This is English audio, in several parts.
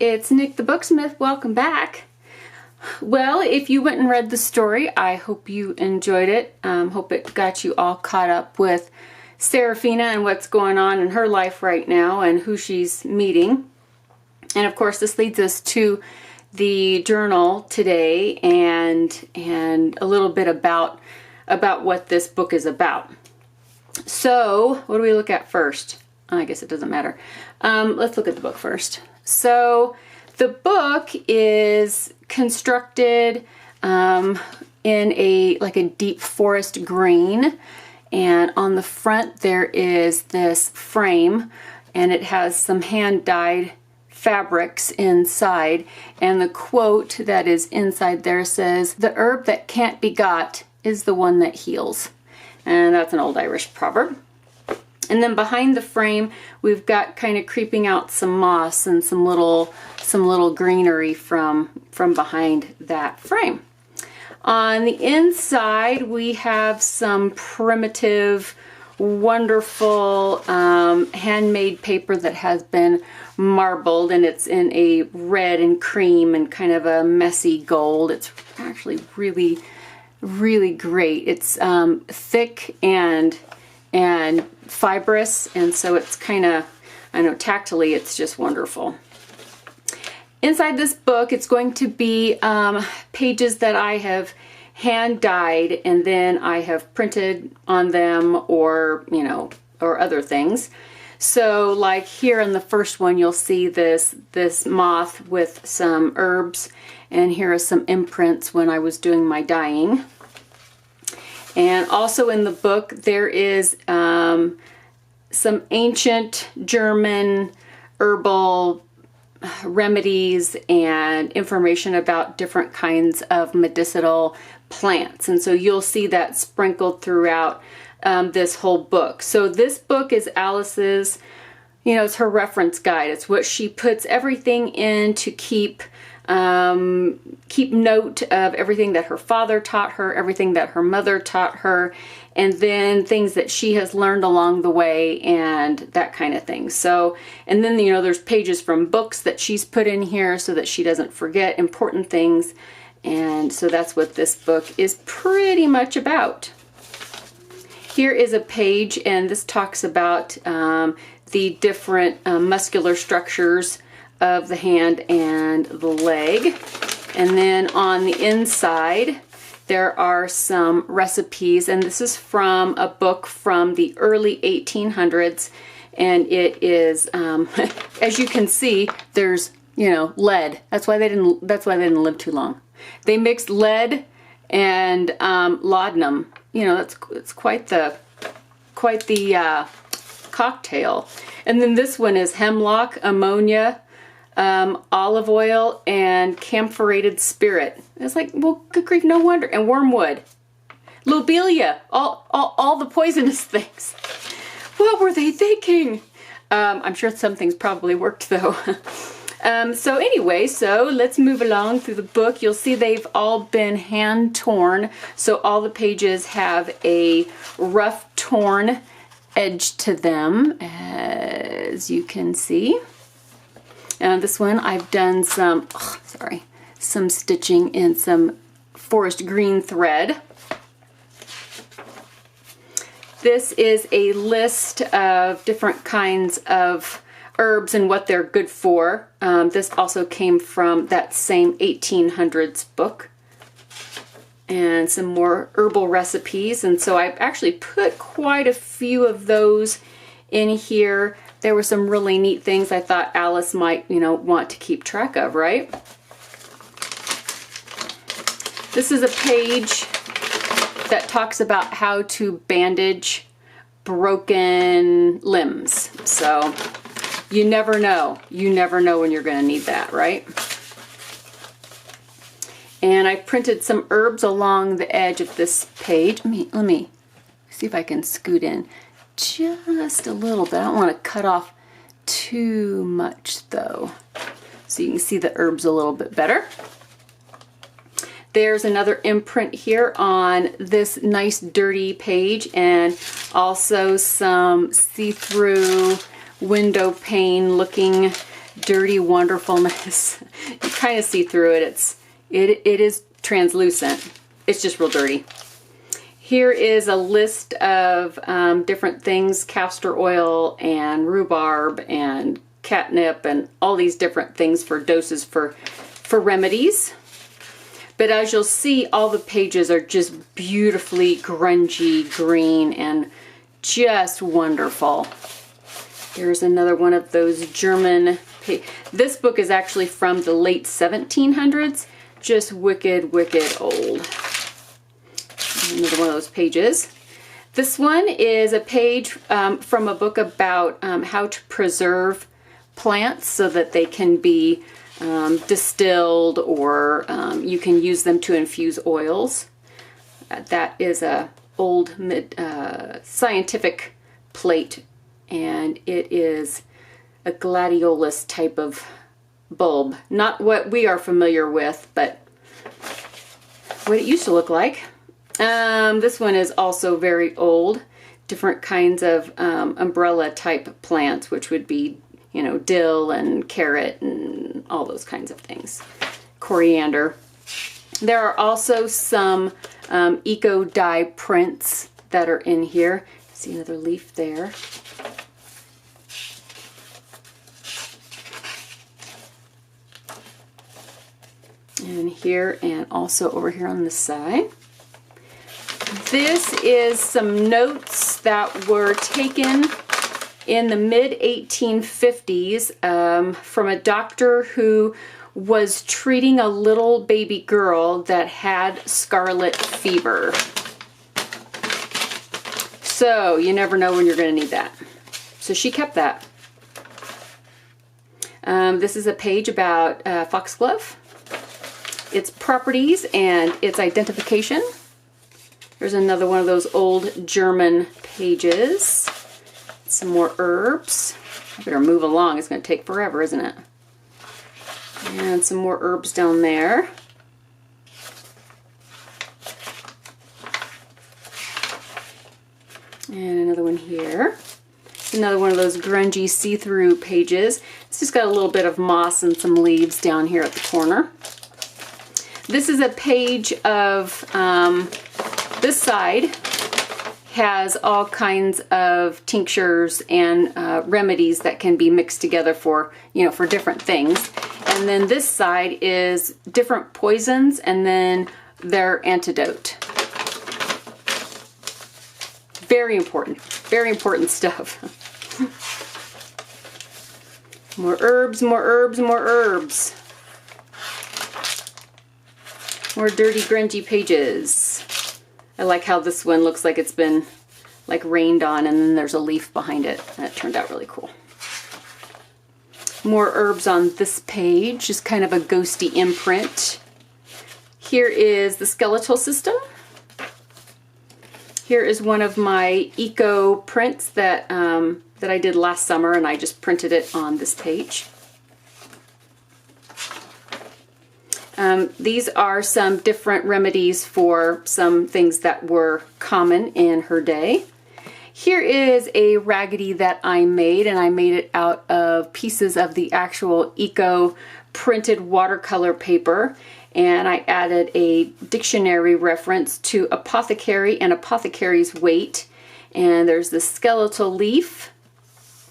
it's Nick the Booksmith. Welcome back. Well, if you went and read the story, I hope you enjoyed it. Hope it got you all caught up with Seraphina and what's going on in her life right now and who she's meeting. And of course, this leads us to the journal today and a little bit about what this book is about. So, what do we look at first? I guess it doesn't matter. Let's look at the book first. So, the book is constructed in a deep forest green, and on the front there is this frame, and it has some hand-dyed fabrics inside, and the quote that is inside there says, "The herb that can't be got is the one that heals." And that's an old Irish proverb. And then behind the frame, we've got kind of creeping out some moss and some little greenery from behind that frame. On the inside, we have some primitive, wonderful handmade paper that has been marbled, and it's in a red and cream and kind of a messy gold. It's actually really, really great. It's thick and fibrous, and so it's kind of, I know, tactily it's just wonderful. Inside this book, it's going to be pages that I have hand dyed, and then I have printed on them, or other things. So like here in the first one, you'll see this moth with some herbs, and here are some imprints when I was doing my dyeing. And also in the book, there is some ancient German herbal remedies and information about different kinds of medicinal plants. And so you'll see that sprinkled throughout this whole book. So this book is Alice's, it's her reference guide. It's what she puts everything in to keep note of everything that her father taught her, everything that her mother taught her, and then things that she has learned along the way and that kind of thing. So, and then, there's pages from books that she's put in here so that she doesn't forget important things. And so that's what this book is pretty much about. Here is a page, and this talks about the different muscular structures of the hand and the leg. And then on the inside, there are some recipes, and this is from a book from the early 1800s, and it is, as you can see, there's, lead. That's why they didn't live too long. They mixed lead and laudanum. It's quite the cocktail. And then this one is hemlock, ammonia, olive oil, and camphorated spirit. It's like, well, good grief, no wonder. And wormwood, lobelia, all the poisonous things. What were they thinking? I'm sure some things probably worked though. So anyway, so let's move along through the book. You'll see they've all been hand torn. So all the pages have a rough torn edge to them, as you can see. This one I've done some stitching in some forest green thread. This is a list of different kinds of herbs and what they're good for. This also came from that same 1800s book. And some more herbal recipes. And so I've actually put quite a few of those in here. There were some really neat things I thought Alice might, want to keep track of, right? This is a page that talks about how to bandage broken limbs. So you never know. You never know when you're going to need that, right? And I printed some herbs along the edge of this page. Let me see if I can scoot in just a little bit. I don't want to cut off too much though, so you can see the herbs a little bit better. There's another imprint here on this nice dirty page, and also some see-through window pane looking dirty wonderfulness. You kind of see through it. It is translucent. It's just real dirty. Here is a list of different things, castor oil and rhubarb and catnip and all these different things for doses for remedies. But as you'll see, all the pages are just beautifully grungy green and just wonderful. Here's another one of those German this book is actually from the late 1700s. Just wicked, wicked old. Another one of those pages. This one is a page from a book about how to preserve plants so that they can be distilled, or you can use them to infuse oils. That is a old scientific plate, and it is a gladiolus type of bulb. Not what we are familiar with, but what it used to look like. This one is also very old. Different kinds of umbrella type plants, which would be, you know, dill and carrot and all those kinds of things. Coriander. There are also some eco dye prints that are in here. See another leaf there. And here, and also over here on this side. This is some notes that were taken in the mid-1850s from a doctor who was treating a little baby girl that had scarlet fever. So you never know when you're going to need that. So she kept that. This is a page about foxglove, its properties and its identification. There's another one of those old German pages. Some more herbs. I better move along. It's going to take forever, isn't it? And some more herbs down there. And another one here. Another one of those grungy see-through pages. It's just got a little bit of moss and some leaves down here at the corner. This is a page of, this side has all kinds of tinctures and remedies that can be mixed together for, you know, for different things. And then this side is different poisons and then their antidote. Very important stuff. More herbs, more herbs, more herbs. More dirty, grungy pages. I like how this one looks like it's been like rained on, and then there's a leaf behind it. That turned out really cool. More herbs on this page, just kind of a ghosty imprint. Here is the skeletal system. Here is one of my eco prints that that I did last summer, and I just printed it on this page. These are some different remedies for some things that were common in her day. Here is a raggedy that I made, and I made it out of pieces of the actual eco printed watercolor paper, and I added a dictionary reference to apothecary and apothecary's weight, and there's the skeletal leaf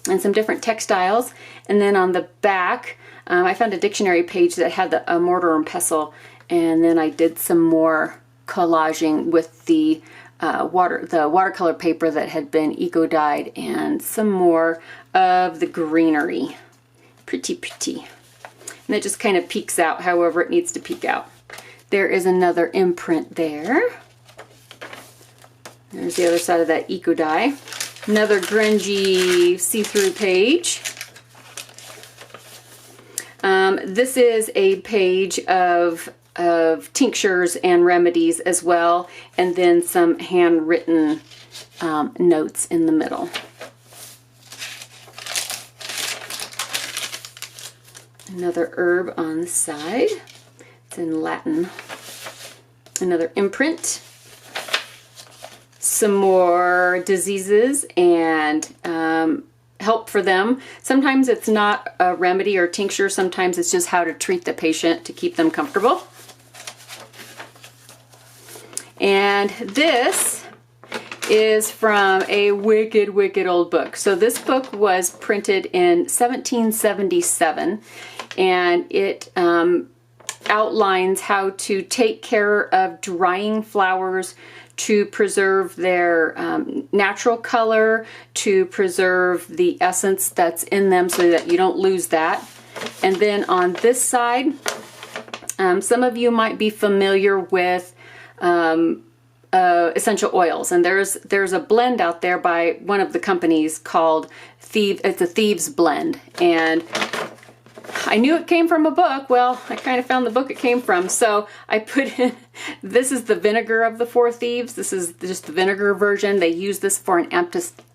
and some different textiles, and then on the back I found a dictionary page that had a mortar and pestle, and then I did some more collaging with the watercolor paper that had been eco-dyed, and some more of the greenery. Pretty, pretty. And it just kind of peeks out however it needs to peek out. There is another imprint there. There's the other side of that eco-dye. Another grungy see-through page. This is a page of tinctures and remedies as well, and then some handwritten notes in the middle. Another herb on the side. It's in Latin. Another imprint. Some more diseases and help for them. Sometimes it's not a remedy or tincture. Sometimes it's just how to treat the patient to keep them comfortable. And this is from a wicked, wicked old book. So this book was printed in 1777, and it outlines how to take care of drying flowers to preserve their natural color, to preserve the essence that's in them so that you don't lose that. And then on this side, some of you might be familiar with essential oils, and there's a blend out there by one of the companies called it's a Thieves Blend, and I knew it came from a book. Well, I kind of found the book it came from, so I put in, this is the vinegar of the Four Thieves. This is just the vinegar version. They use this for an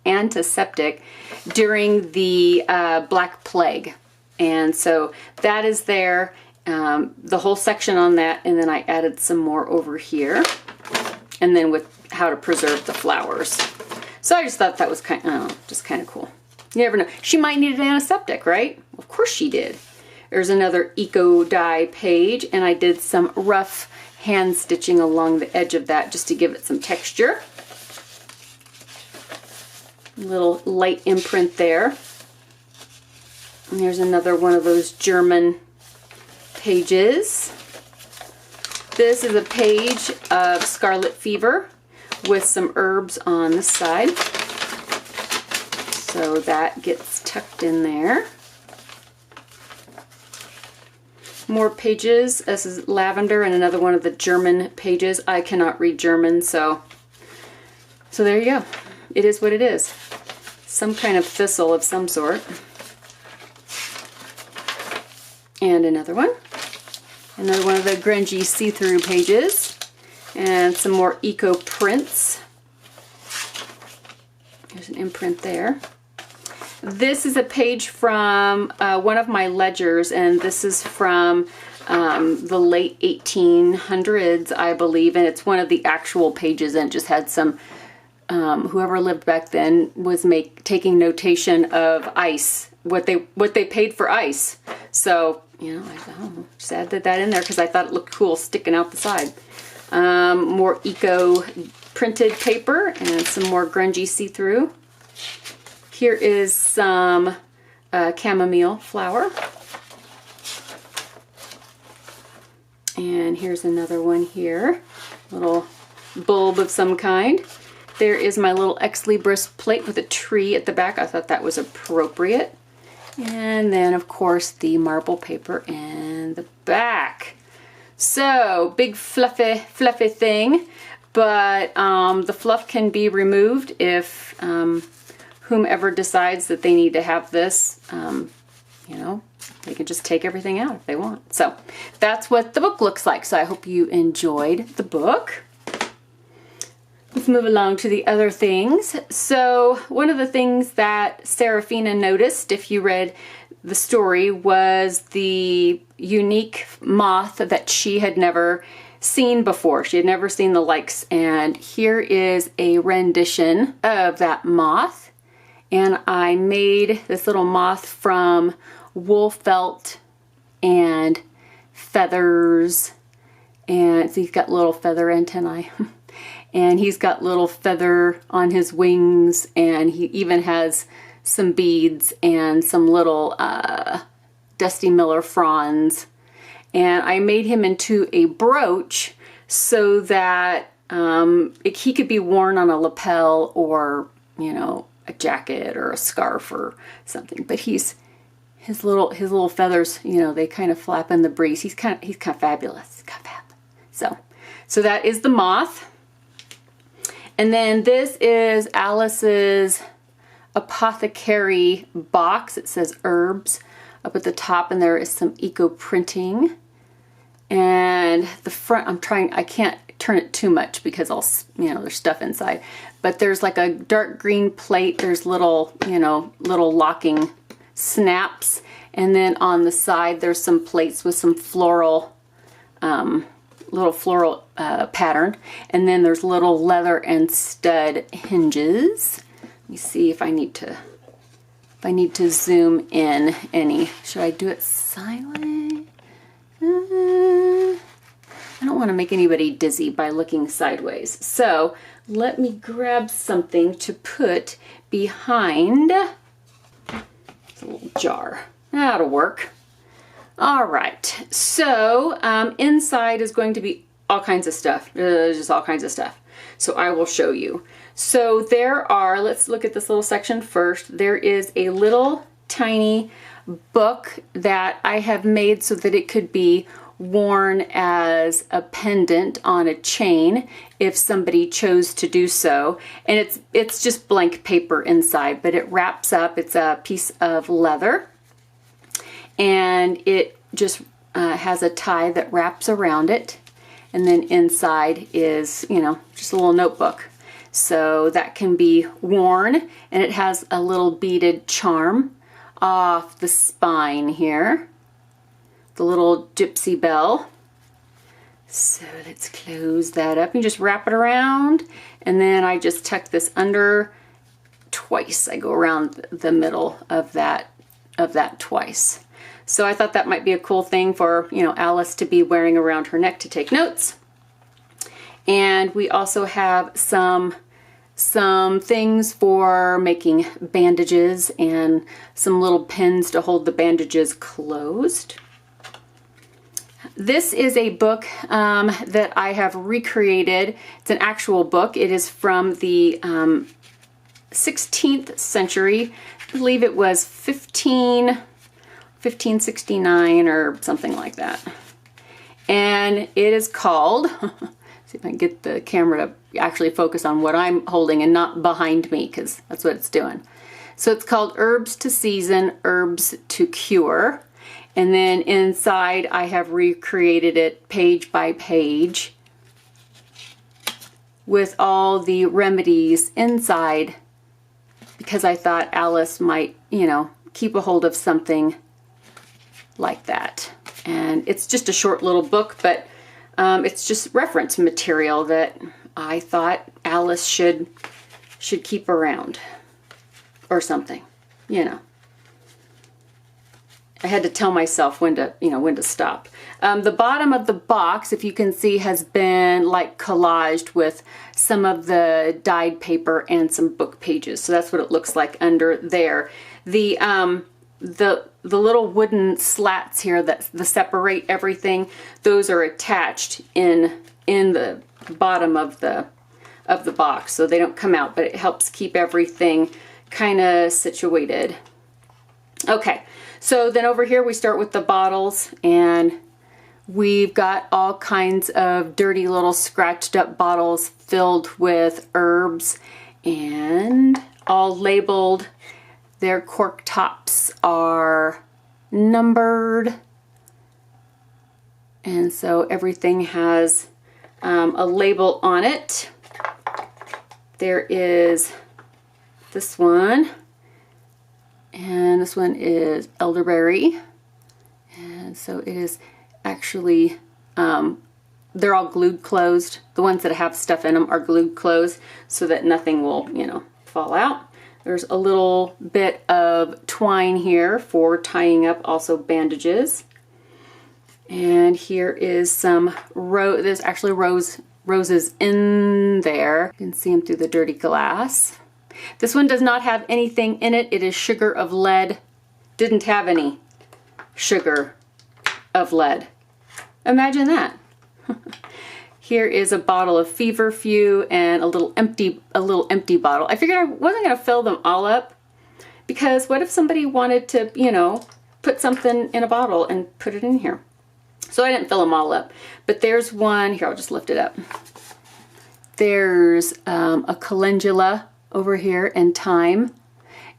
antiseptic during the Black Plague, and so that is there, the whole section on that, and then I added some more over here, and then with how to preserve the flowers. So I just thought that was just kind of cool. You never know. She might need an antiseptic, right? Of course she did. There's another eco dye page, and I did some rough hand stitching along the edge of that just to give it some texture. A little light imprint there. And there's another one of those German pages. This is a page of scarlet fever with some herbs on the side. So that gets tucked in there. More pages. This is lavender and another one of the German pages. I cannot read German, so there you go. It is what it is. Some kind of thistle of some sort. And another one. Another one of the grungy see-through pages. And some more eco prints. There's an imprint there. This is a page from one of my ledgers, and this is from the late 1800s, I believe, and it's one of the actual pages, and it just had some, whoever lived back then was taking notation of ice, what they paid for ice. So, you know, I thought, just added that in there because I thought it looked cool sticking out the side. More eco printed paper and some more grungy see-through. Here is some chamomile flower. And here's another one here. Little bulb of some kind. There is my little ex libris plate with a tree at the back. I thought that was appropriate. And then, of course, the marble paper in the back. So, big fluffy thing. But the fluff can be removed if whomever decides that they need to have this, you know, they can just take everything out if they want. So that's what the book looks like. So I hope you enjoyed the book. Let's move along to the other things. So one of the things that Seraphina noticed, if you read the story, was the unique moth that she had never seen before. She had never seen the likes. And here is a rendition of that moth. And I made this little moth from wool felt and feathers. And so he's got little feather antennae. And he's got little feather on his wings. And he even has some beads and some little Dusty Miller fronds. And I made him into a brooch so that he could be worn on a lapel or, you know, a jacket or a scarf or something. But his little feathers, you know, they kind of flap in the breeze. He's kind of fabulous. So that is the moth. And then this is Alice's apothecary box. It says herbs up at the top, and there is some eco printing. And the front, I can't turn it too much because there's stuff inside. But there's like a dark green plate. There's little locking snaps. And then on the side, there's some plates with some floral, little floral pattern. And then there's little leather and stud hinges. Let me see if I need to if I need to zoom in any. Should I do it sideways? I don't want to make anybody dizzy by looking sideways. So let me grab something to put behind. It's a little jar. That'll work. All right. So inside is going to be all kinds of stuff. Just all kinds of stuff. So I will show you. So there are, let's look at this little section first. There is a little tiny book that I have made so that it could be worn as a pendant on a chain if somebody chose to do so. And it's just blank paper inside, but it wraps up. It's a piece of leather, and it just has a tie that wraps around it. And then inside is, you know, just a little notebook. So that can be worn, and it has a little beaded charm off the spine here. The little gypsy bell. So let's close that up and just wrap it around. And then I just tuck this under twice. I go around the middle of that twice. So I thought that might be a cool thing for, you know, Alice to be wearing around her neck to take notes. And we also have some things for making bandages and some little pins to hold the bandages closed. This is a book that I have recreated. It's an actual book. It is from the 16th century. I believe it was 1569 or something like that. And it is called, see if I can get the camera to actually focus on what I'm holding and not behind me, because that's what it's doing. So it's called Herbs to Season, Herbs to Cure. And then inside I have recreated it page by page with all the remedies inside, because I thought Alice might, you know, keep a hold of something like that. And it's just a short little book, but it's just reference material that I thought Alice should keep around or something, you know. I had to tell myself when to stop. The bottom of the box, if you can see, has been like collaged with some of the dyed paper and some book pages. So that's what it looks like under there. The little wooden slats here that separate everything, those are attached in the bottom of the box, so they don't come out, but it helps keep everything kind of situated. Okay. So then over here we start with the bottles, and we've got all kinds of dirty little scratched up bottles filled with herbs and all labeled. Their cork tops are numbered, and so everything has a label on it. There is this one. And this one is elderberry. And so it is actually, they're all glued closed. The ones that have stuff in them are glued closed so that nothing will, you know, fall out. There's a little bit of twine here for tying up also bandages. And here is some there's actually roses in there. You can see them through the dirty glass. This one does not have anything in it. It is sugar of lead. Didn't have any sugar of lead. Imagine that. Here is a bottle of feverfew and a little empty bottle. I figured I wasn't going to fill them all up, because what if somebody wanted to, you know, put something in a bottle and put it in here? So I didn't fill them all up. But there's one here. I'll just lift it up. There's a calendula over here and thyme,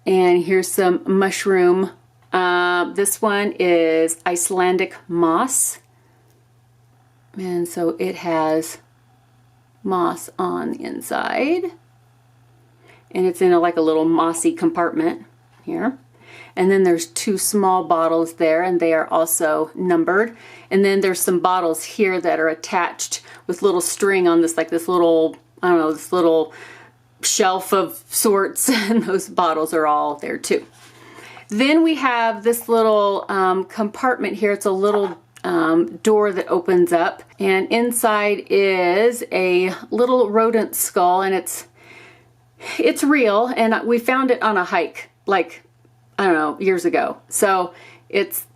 and here's some mushroom. This one is Icelandic moss, and so it has moss on the inside, and it's in like a little mossy compartment here. And then there's two small bottles there, and they are also numbered. And then there's some bottles here that are attached with little string on this, like this little, I don't know, this little shelf of sorts, and those bottles are all there too. Then we have this little compartment here. It's a little door that opens up, and inside is a little rodent skull, and it's real, and we found it on a hike, like, I don't know, years ago. So it's,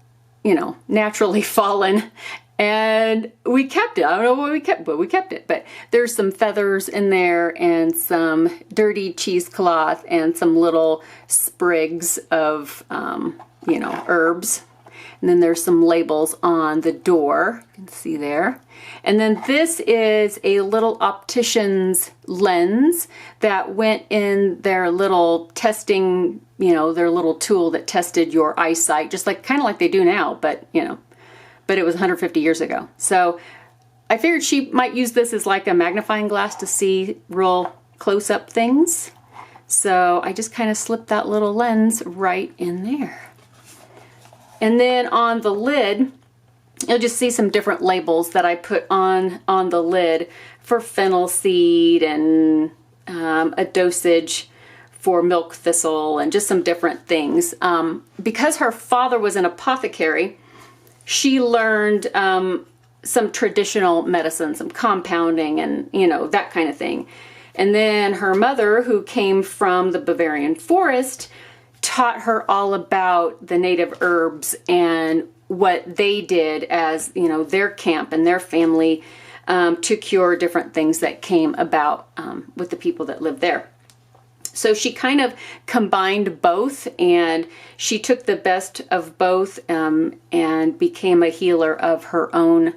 you know, naturally fallen, and we kept it. I don't know what we kept, but we kept it. But there's some feathers in there and some dirty cheesecloth and some little sprigs of, you know, herbs. And then there's some labels on the door, you can see there. And then this is a little optician's lens that went in their little testing, you know, their little tool that tested your eyesight, just like, kind of like they do now, but, you know, but it was 150 years ago. So I figured she might use this as like a magnifying glass to see real close-up things. So I just kind of slipped that little lens right in there. And then on the lid, you'll just see some different labels that I put on the lid for fennel seed and a dosage for milk thistle and just some different things. Because her father was an apothecary, she learned some traditional medicine, some compounding and, you know, that kind of thing. And then her mother, who came from the Bavarian forest, taught her all about the native herbs and what they did as, you know, their camp and their family to cure different things that came about with the people that lived there. So she kind of combined both, and she took the best of both and became a healer of her own,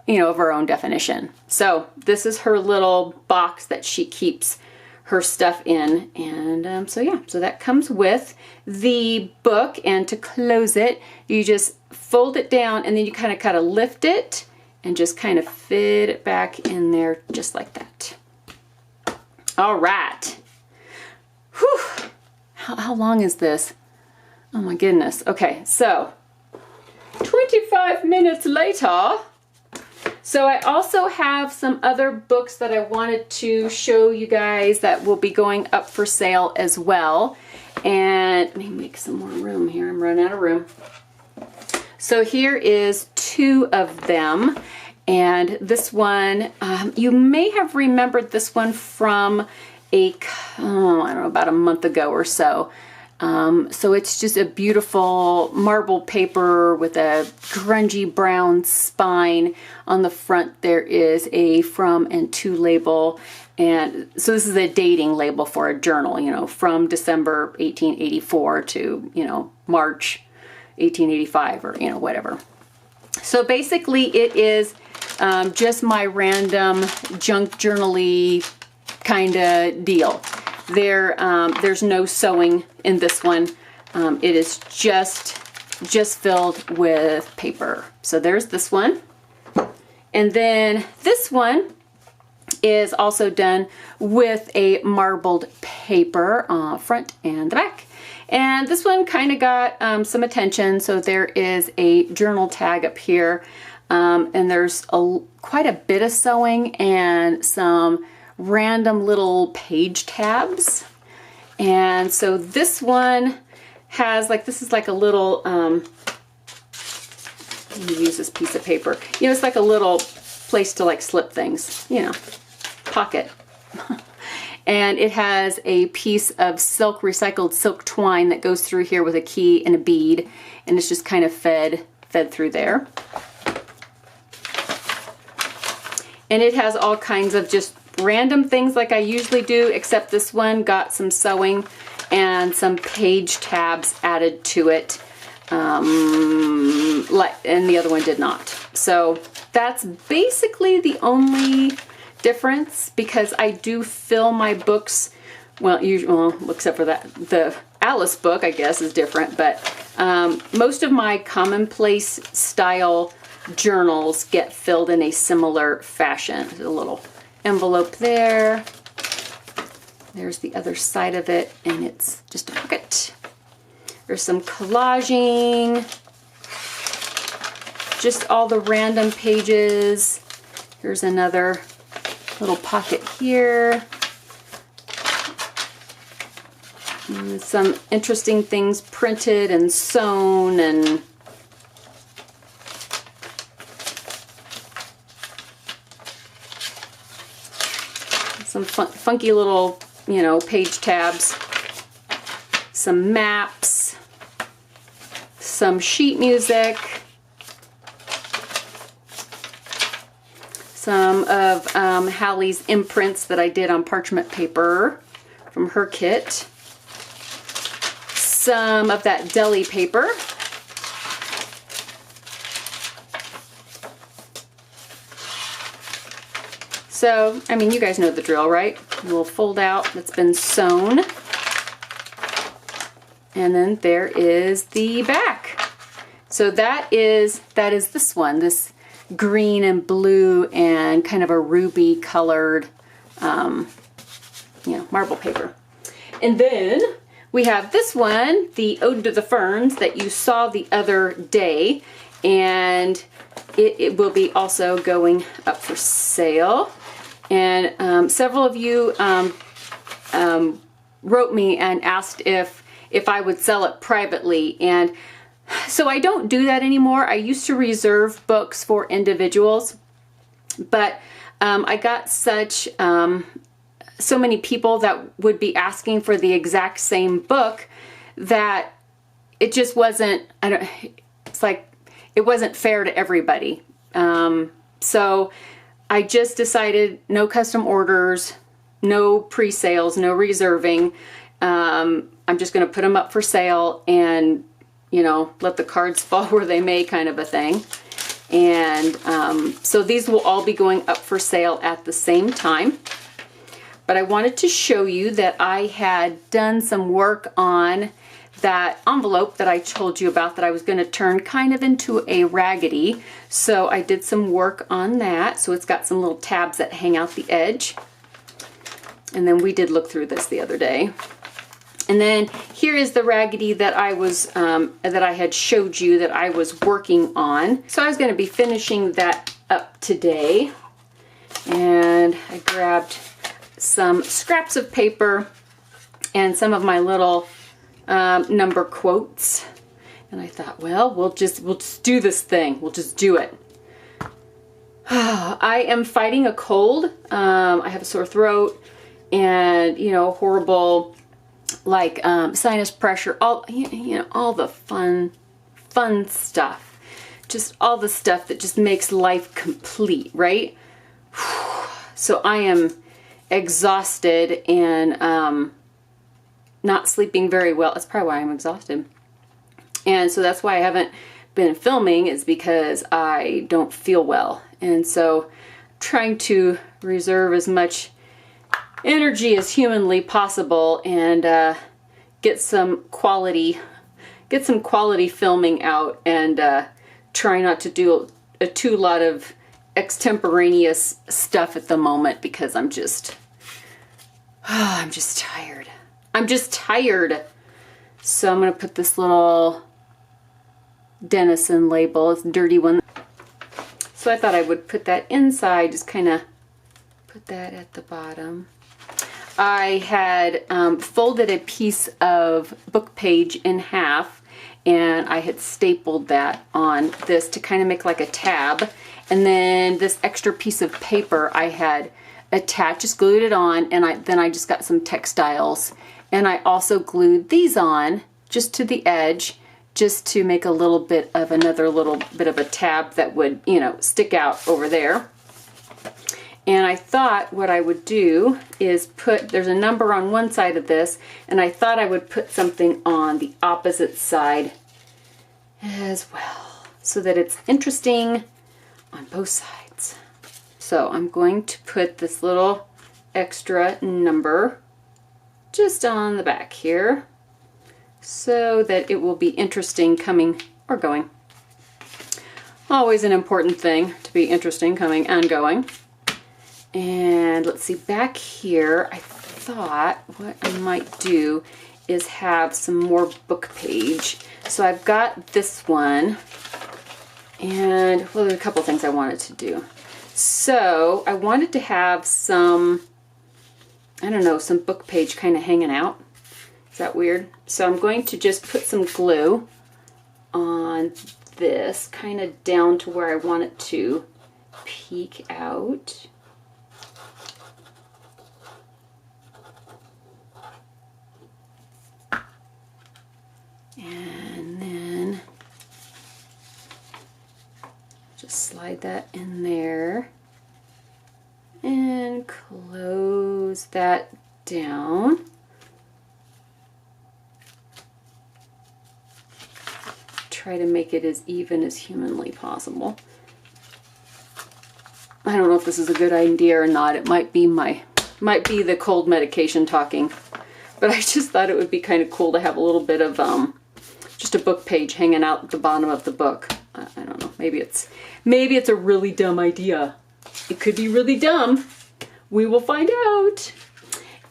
you know, of her own definition. So this is her little box that she keeps her stuff in, and so yeah, so that comes with the book. And to close it, you just fold it down, and then you kind of lift it and just kind of fit it back in there just like that. All right. Whew. How long is this? Oh my goodness. Okay, so 25 minutes later. So I also have some other books that I wanted to show you guys that will be going up for sale as well. And let me make some more room here. I'm running out of room. So here is 2 of them. And this one, you may have remembered this one from I don't know, about a month ago or so. So it's just a beautiful marble paper with a grungy brown spine. On the front there is a from and to label, and so this is a dating label for a journal, you know, from December 1884 to, you know, March 1885 or, you know, whatever. So basically it is just my random junk journal-y kind of deal. There's no sewing in this one. It is just filled with paper. So there's this one. And then this one is also done with a marbled paper front and the back. And this one kind of got some attention. So there is a journal tag up here. And there's quite a bit of sewing and some random little page tabs. And so this one has this is like a little, let me use this piece of paper. You know, it's like a little place to like slip things, you know, pocket. And it has a piece of silk, recycled silk twine that goes through here with a key and a bead. And it's just kind of fed through there. And it has all kinds of just random things like I usually do, except this one got some sewing and some page tabs added to it, and the other one did not. So that's basically the only difference, because I do fill my books, well, except for that, the Alice book, I guess, is different, but most of my commonplace style journals get filled in a similar fashion. There's a little envelope there. There's the other side of it, and it's just a pocket. There's some collaging, just all the random pages. Here's another little pocket here. And some interesting things printed and sewn, and some funky little, you know, page tabs, some maps, some sheet music, some of Hallie's imprints that I did on parchment paper from her kit, some of that deli paper, so, I mean, you guys know the drill, right? A little fold out that's been sewn. And then there is the back. So that is this one, this green and blue and kind of a ruby colored, you know, marble paper. And then we have this one, the Ode to the Ferns, that you saw the other day, and it will be also going up for sale. And several of you wrote me and asked if I would sell it privately, and so I don't do that anymore. I used to reserve books for individuals, but I got so many people that would be asking for the exact same book that it just wasn't, it's like it wasn't fair to everybody. So I just decided no custom orders, no pre-sales, no reserving. I'm just going to put them up for sale and, you know, let the cards fall where they may, kind of a thing. And so these will all be going up for sale at the same time. But I wanted to show you that I had done some work on that envelope that I told you about that I was going to turn kind of into a raggedy. So I did some work on that. So it's got some little tabs that hang out the edge. And then we did look through this the other day. And then here is the raggedy that I was, that I had showed you that I was working on. So I was going to be finishing that up today. And I grabbed some scraps of paper and some of my little number quotes. And I thought, well, we'll just do this thing. We'll just do it. I am fighting a cold. I have a sore throat and, you know, horrible, like sinus pressure, all, you know, all the fun stuff, just all the stuff that just makes life complete, right? So I am exhausted and not sleeping very well. That's probably why I'm exhausted. And so that's why I haven't been filming, is because I don't feel well. And so I'm trying to reserve as much energy as humanly possible and get some quality filming out, and try not to do a lot of extemporaneous stuff at the moment, because I'm just tired. I'm just tired. So I'm going to put this little Denison label, it's a dirty one. So I thought I would put that inside, just kind of put that at the bottom. I had folded a piece of book page in half, and I had stapled that on this to kind of make like a tab. And then this extra piece of paper I had attached, just glued it on, and then I just got some textiles. And I also glued these on just to the edge, just to make a little bit of another little bit of a tab that would, you know, stick out over there. And I thought what I would do is there's a number on one side of this, and I thought I would put something on the opposite side as well, so that it's interesting on both sides. So I'm going to put this little extra number just on the back here, so that it will be interesting coming or going. Always an important thing to be interesting coming and going. And let's see, back here, I thought what I might do is have some more book page. So I've got this one, and well, there's a couple things I wanted to do. So I wanted to have some, I don't know, some book page kind of hanging out. Is that weird? So I'm going to just put some glue on this, kind of down to where I want it to peek out. And then just slide that in there and close that down. Try to make it as even as humanly possible. I don't know if this is a good idea or not. It might be the cold medication talking, but I just thought it would be kind of cool to have a little bit of just a book page hanging out at the bottom of the book. I don't know. Maybe it's a really dumb idea. It could be really dumb. We will find out.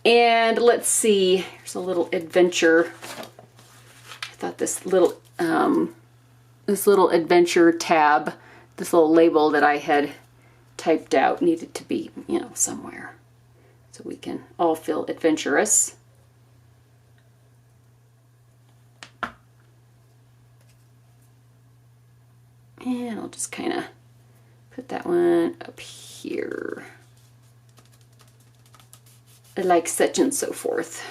And let's see. Here's a little adventure. I thought this little adventure tab, this little label that I had typed out needed to be, you know, somewhere so we can all feel adventurous. And I'll just kind of put that one up here, like such and so forth.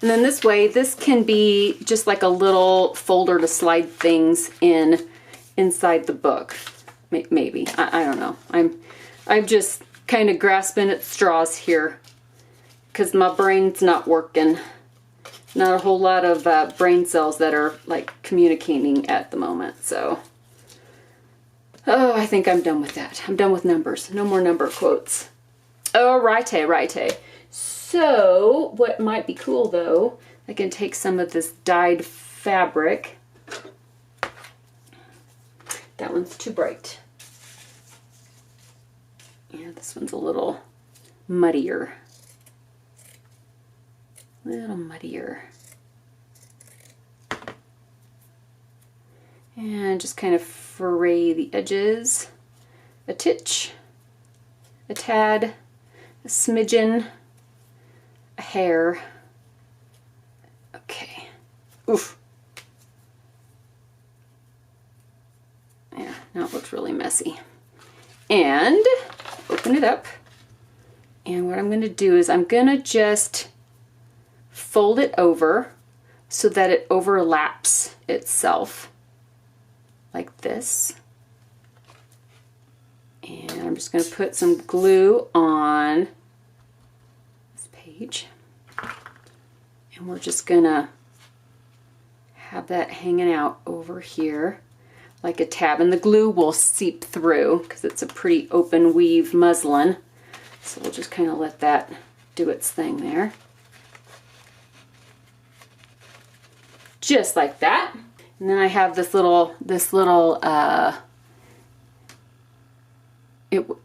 And then this way, this can be just like a little folder to slide things inside the book. Maybe. I don't know. I'm just kind of grasping at straws here because my brain's not working. Not a whole lot of brain cells that are like communicating at the moment. So, oh, I think I'm done with that. I'm done with numbers. No more number quotes. Oh, righty. So, what might be cool though, I can take some of this dyed fabric. That one's too bright. Yeah, this one's a little muddier. A little muddier. And just kind of fray the edges a titch, a tad, a smidgen, a hair. Okay. Oof. Yeah, now it looks really messy. And open it up. And what I'm going to do is I'm going to just fold it over so that it overlaps itself like this. And I'm just going to put some glue on this page. And we're just going to have that hanging out over here like a tab. And the glue will seep through because it's a pretty open weave muslin. So we'll just kind of let that do its thing there. Just like that. And then I have this little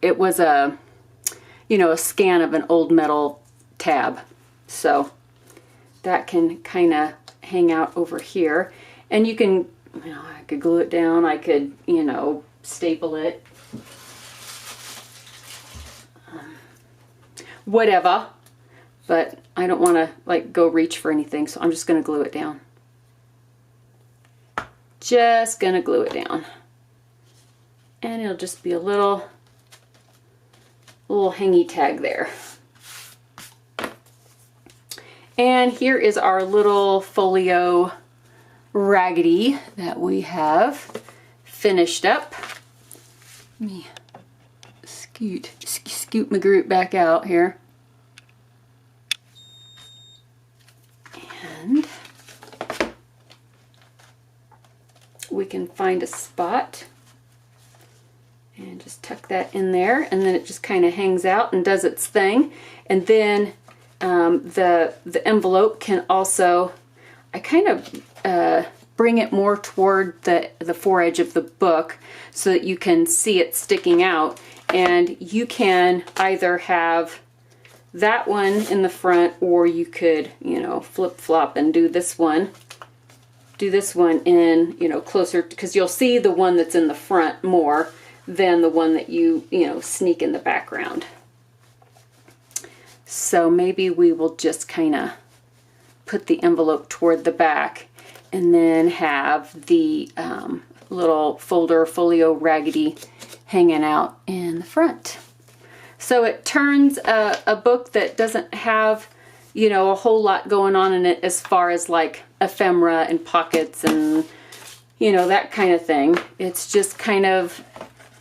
it was a, you know, a scan of an old metal tab. So that can kind of hang out over here. And you can, you know, I could glue it down. I could, you know, staple it. Whatever. But I don't want to like go reach for anything. So I'm just going to glue it down. Just going to glue it down. And it'll just be a little hangy tag there. And here is our little folio raggedy that we have finished up. Let me scoot my group back out here. And we can find a spot and just tuck that in there, and then it just kind of hangs out and does its thing. And then the envelope can also, I kind of bring it more toward the foredge of the book so that you can see it sticking out. And you can either have that one in the front, or you could, you know, flip-flop and do this one. Do this one in, you know, closer, because you'll see the one that's in the front more than the one that you know, sneak in the background. So maybe we will just kind of put the envelope toward the back, and then have the little folio raggedy hanging out in the front. So it turns a book that doesn't have, you know, a whole lot going on in it as far as like ephemera and pockets and, you know, that kind of thing. It's just kind of,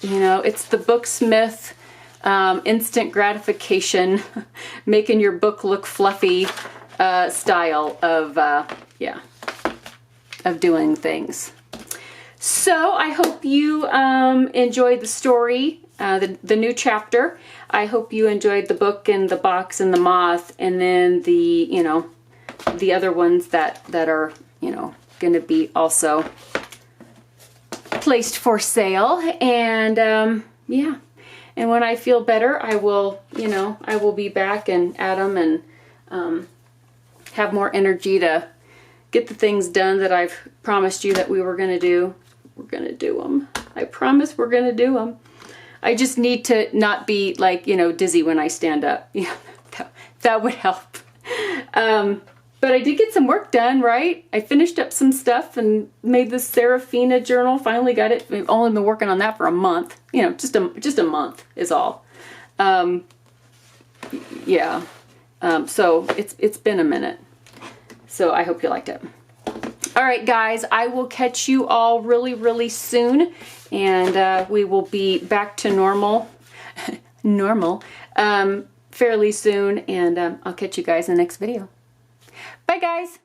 you know, it's the Booksmith instant gratification, making your book look fluffy style of, yeah, of doing things. So I hope you enjoyed the story, the new chapter. I hope you enjoyed the book and the box and the moth, and then the, you know, the other ones that are, you know, going to be also placed for sale. And yeah, and when I feel better, I will, you know, I will be back and at them and have more energy to get the things done that I've promised you that we were going to do. We're going to do them. I promise we're going to do them. I just need to not be like, you know, dizzy when I stand up. Yeah, that would help. But I did get some work done, right? I finished up some stuff and made this Seraphina journal. Finally got it. We've only been working on that for a month. You know, just a month is all. Yeah. So it's been a minute. So I hope you liked it. All right, guys, I will catch you all really, really soon, and we will be back to normal, fairly soon, and I'll catch you guys in the next video. Bye, guys.